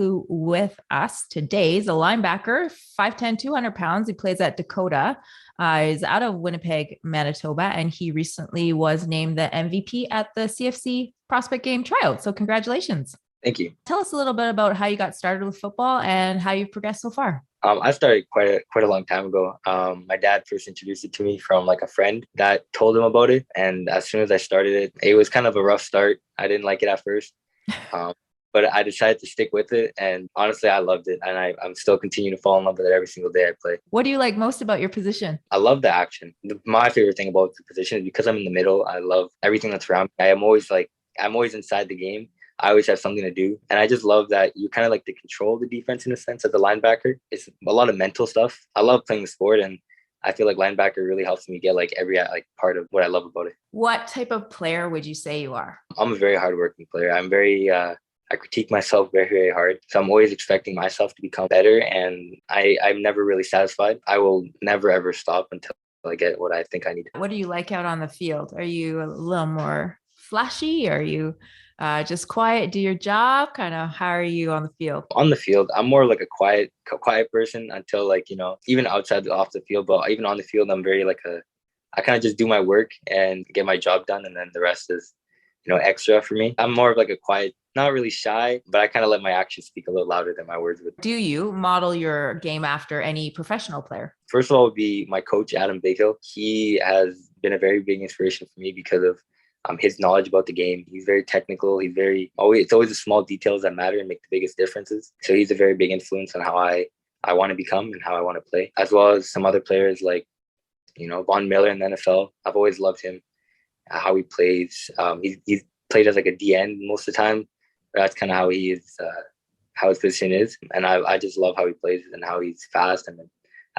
Teklu with us today. He's a linebacker, 5'10", 200 pounds. He plays at Dakota. He's out of Winnipeg, Manitoba, and he recently was named the MVP at the CFC Prospect Game Tryout. So congratulations. Thank you. Tell us a little bit about how you got started with football and how you've progressed so far. I started quite a long time ago. My dad first introduced it to me from like a friend that told him about it. And as soon as I started it, it was kind of a rough start. I didn't like it at first, but I decided to stick with it. And honestly, I loved it. And I'm still continuing to fall in love with it every single day I play. What do you like most about your position? I love the action. My favorite thing about the position is because I'm in the middle. I love everything that's around me. I'm always inside the game. I always have something to do. And I just love that you kind of like to control the defense in a sense as a linebacker. It's a lot of mental stuff. I love playing the sport, and I feel like linebacker really helps me get like every part of what I love about it. What type of player would you say you are? I'm a very hardworking player. I'm very, I critique myself very, very hard. So I'm always expecting myself to become better, and I'm never really satisfied. I will never, ever stop until I get what I think I need. What do you like out on the field? Are you a little more flashy? Are you just quiet, do your job? Kind of, how are you on the field? On the field, I'm more like a quiet person until even off the field. But even on the field, I'm very I kind of just do my work and get my job done. And then the rest is, extra for me. I'm more of like a quiet, not really shy, but I kind of let my actions speak a little louder than my words would. Do you model your game after any professional player? First of all, would be my coach, Adam Bighill. He has been a very big inspiration for me because of his knowledge about the game. He's very technical. It's always the small details that matter and make the biggest differences. So he's a very big influence on how I want to become and how I want to play, as well as some other players like, Von Miller in the NFL. I've always loved him, how he plays. He's played as like a DN most of the time. That's kind of how he is, how his position is. And I just love how he plays and how he's fast, and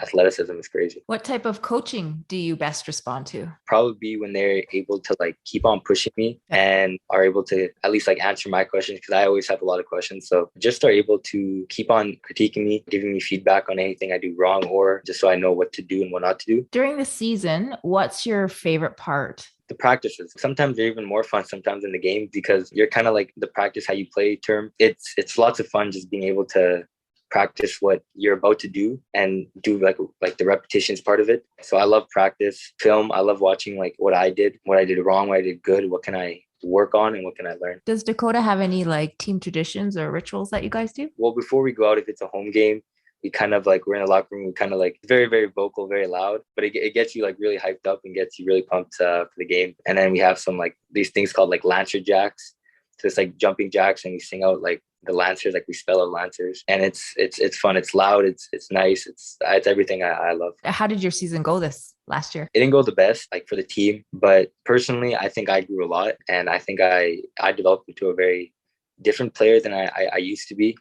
athleticism is crazy. What type of coaching do you best respond to? Probably when they're able to keep on pushing me and are able to at least answer my questions, because I always have a lot of questions. So just are able to keep on critiquing me, giving me feedback on anything I do wrong, or just so I know what to do and what not to do. During the season, what's your favorite part? The practices. Sometimes they're even more fun sometimes in the game, because you're kind of like the practice how you play term. It's lots of fun just being able to practice what you're about to do and do like the repetitions part of it. So I love practice. Film, I love watching what I did wrong, what I did good, what can I work on, and what can I learn. Does Dakota have any team traditions or rituals that you guys do? Well, before we go out, if it's a home game, we kind of we're in the locker room, we kind of very, very vocal, very loud, but it gets you really hyped up and gets you really pumped for the game. And then we have some these things called Lancer jacks. So it's jumping jacks, and we sing out the Lancers, we spell out Lancers, and it's fun. It's loud. It's nice. It's everything I love. How did your season go this last year? It didn't go the best for the team, but personally, I think I grew a lot, and I think I developed into a very different player than I used to be.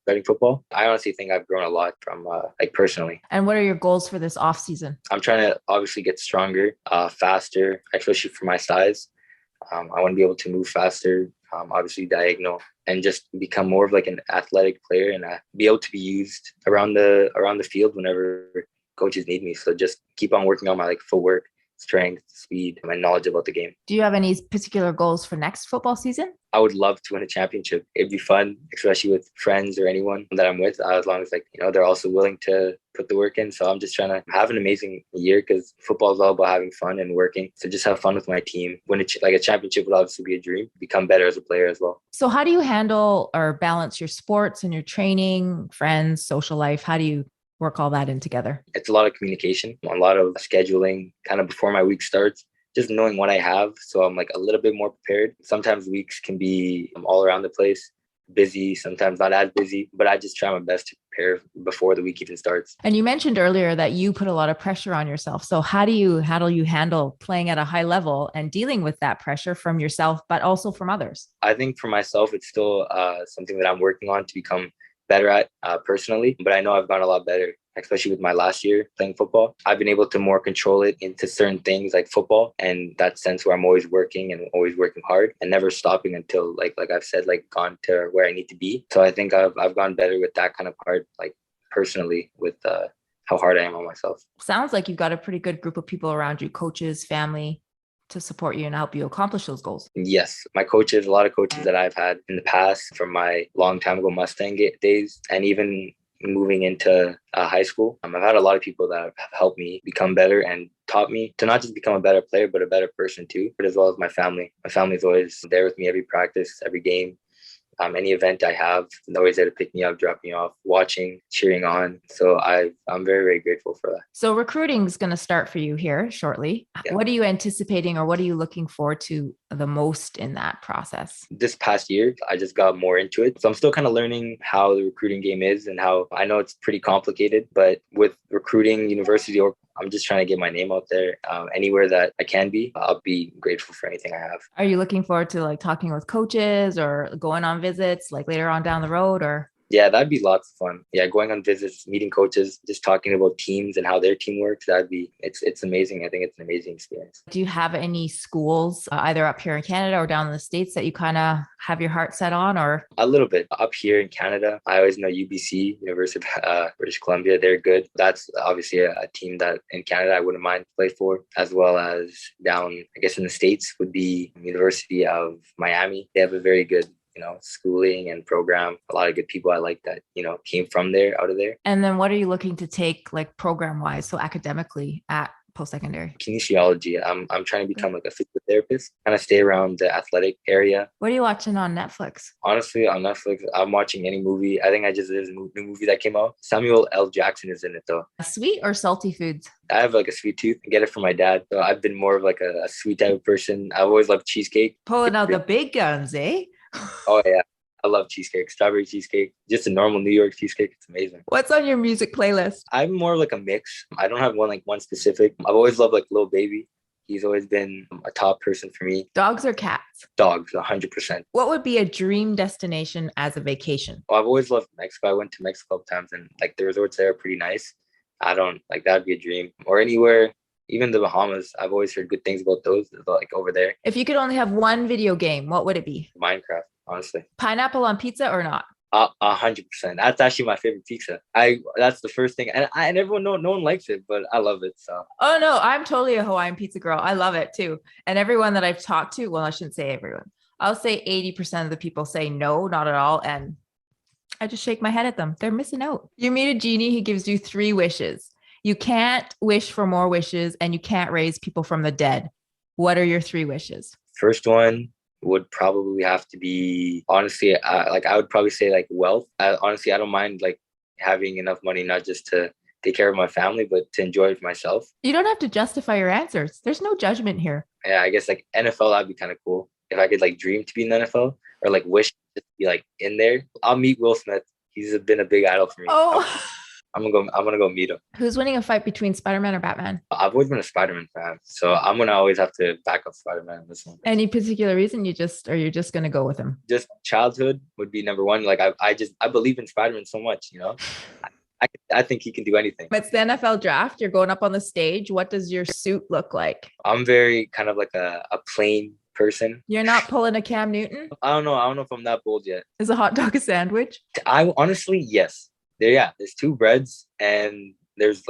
Starting football, I honestly think I've grown a lot from personally. And what are your goals for this off season? I'm trying to obviously get stronger, faster, especially for my size. I want to be able to move faster, obviously diagonal, and just become more of an athletic player, and be able to be used around the field whenever coaches need me. So just keep on working on my footwork, strength, speed, and my knowledge about the game. Do you have any particular goals for next football season? I would love to win a championship. It'd be fun, especially with friends or anyone that I'm with, as long as they're also willing to put the work in. So I'm just trying to have an amazing year, because football is all about having fun and working. So just have fun with my team. Win a championship would obviously be a dream. Become better as a player as well. So how do you handle or balance your sports and your training, friends, social life? How do you work all that in together? It's a lot of communication, a lot of scheduling kind of before my week starts, just knowing what I have. So I'm a little bit more prepared. Sometimes weeks can be all around the place, busy, sometimes not as busy, but I just try my best to prepare before the week even starts. And you mentioned earlier that you put a lot of pressure on yourself. So how do you handle playing at a high level and dealing with that pressure from yourself, but also from others? I think for myself, it's still something that I'm working on to become better at personally, but I know I've gotten a lot better, especially with my last year playing football. I've been able to more control it into certain things like football, and that sense where I'm always working and always working hard and never stopping until like I've said, gone to where I need to be. So I think I've gotten better with that kind of part, personally, with how hard I am on myself. Sounds like you've got a pretty good group of people around you, coaches, family. to support you and help you accomplish those goals? Yes, my coaches, a lot of coaches that I've had in the past from my long time ago Mustang days, and even moving into high school, I've had a lot of people that have helped me become better and taught me to not just become a better player, but a better person too, but as well as my family. My family's always there with me every practice, every game. Any event I have, they're always there to pick me up, drop me off, watching, cheering on. So I'm very, very grateful for that. So recruiting is going to start for you here shortly. Yeah. What are you anticipating, or what are you looking forward to the most in that process? This past year, I just got more into it. So I'm still kind of learning how the recruiting game is, and how I know it's pretty complicated, but with recruiting, university, or I'm just trying to get my name out there anywhere that I can be. I'll be grateful for anything I have. Are you looking forward to like talking with coaches or going on visits like later on down the road, or? Yeah, that'd be lots of fun. Yeah, going on visits, meeting coaches, just talking about teams and how their team works. It's amazing. I think it's an amazing experience. Do you have any schools either up here in Canada or down in the States that you kind of have your heart set on, or? A little bit. Up here in Canada, I always know UBC, University of British Columbia. They're good. That's obviously a team that in Canada I wouldn't mind to play for, as well as down, I guess in the States would be University of Miami. They have a very good schooling and program. A lot of good people I like that, came from there, out of there. And then what are you looking to take like program wise, so academically at post-secondary? Kinesiology. I'm trying to become like a physical therapist, kind of stay around the athletic area. What are you watching on Netflix? Honestly, on Netflix, I'm watching any movie. I think there's a new movie that came out. Samuel L. Jackson is in it though. Sweet or salty foods? I have like a sweet tooth. I get it from my dad. So I've been more of like a sweet type of person. I've always loved cheesecake. Pulling out the big guns, eh? Oh yeah, I love cheesecake, strawberry cheesecake, just a normal New York cheesecake. It's amazing. What's on your music playlist? I'm more like a mix. I don't have one specific. I've always loved like Lil Baby. He's always been a top person for me. Dogs or cats? Dogs, 100%. What would be a dream destination as a vacation? Well, I've always loved Mexico. I went to Mexico a couple times, and like the resorts there are pretty nice. That'd be a dream. Or anywhere. Even the Bahamas, I've always heard good things about those, like over there. If you could only have one video game, what would it be? Minecraft, honestly. Pineapple on pizza or not? 100%. That's actually my favorite pizza. That's the first thing, and everyone no one likes it, but I love it. So. Oh no, I'm totally a Hawaiian pizza girl. I love it too. And everyone that I've talked to, well, I shouldn't say everyone. I'll say 80% of the people say no, not at all, and I just shake my head at them. They're missing out. You meet a genie, he gives you 3 wishes. You can't wish for more wishes, and you can't raise people from the dead. What are your 3 wishes? First one would probably have to be, honestly, I would probably say like wealth. Honestly, I don't mind like having enough money, not just to take care of my family, but to enjoy it for myself. You don't have to justify your answers. There's no judgment here. Yeah, I guess like NFL, that'd be kind of cool. If I could like dream to be in the NFL, or like wish to be like in there. I'll meet Will Smith. He's been a big idol for me. Oh. I'm gonna go meet him. Who's winning a fight between Spider-Man or Batman? I've always been a Spider-Man fan, so I'm gonna always have to back up Spider-Man in this one. Any particular reason you're just gonna go with him? Just childhood would be number one. Like I believe in Spider-Man so much, I think he can do anything. It's the NFL draft. You're going up on the stage. What does your suit look like? I'm very kind of like a plain person. You're not pulling a Cam Newton? I don't know if I'm that bold yet. Is a hot dog a sandwich? I honestly, yes. There's 2 breads, and there's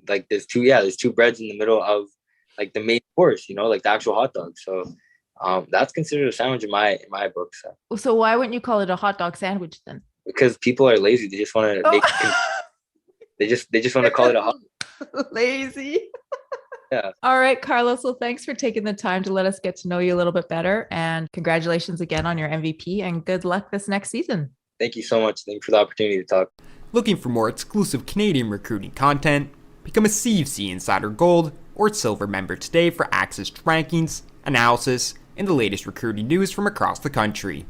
there's 2 breads in the middle of like the main course, like the actual hot dog. So that's considered a sandwich in my book. So why wouldn't you call it a hot dog sandwich then? Because people are lazy. They just want to make they just want to call it a hot dog. Lazy. Yeah. All right, Carlos. Well, thanks for taking the time to let us get to know you a little bit better, and congratulations again on your MVP, and good luck this next season. Thank you so much. Thank you for the opportunity to talk. Looking for more exclusive Canadian recruiting content? Become a CFC Insider Gold or Silver member today for access to rankings, analysis, and the latest recruiting news from across the country.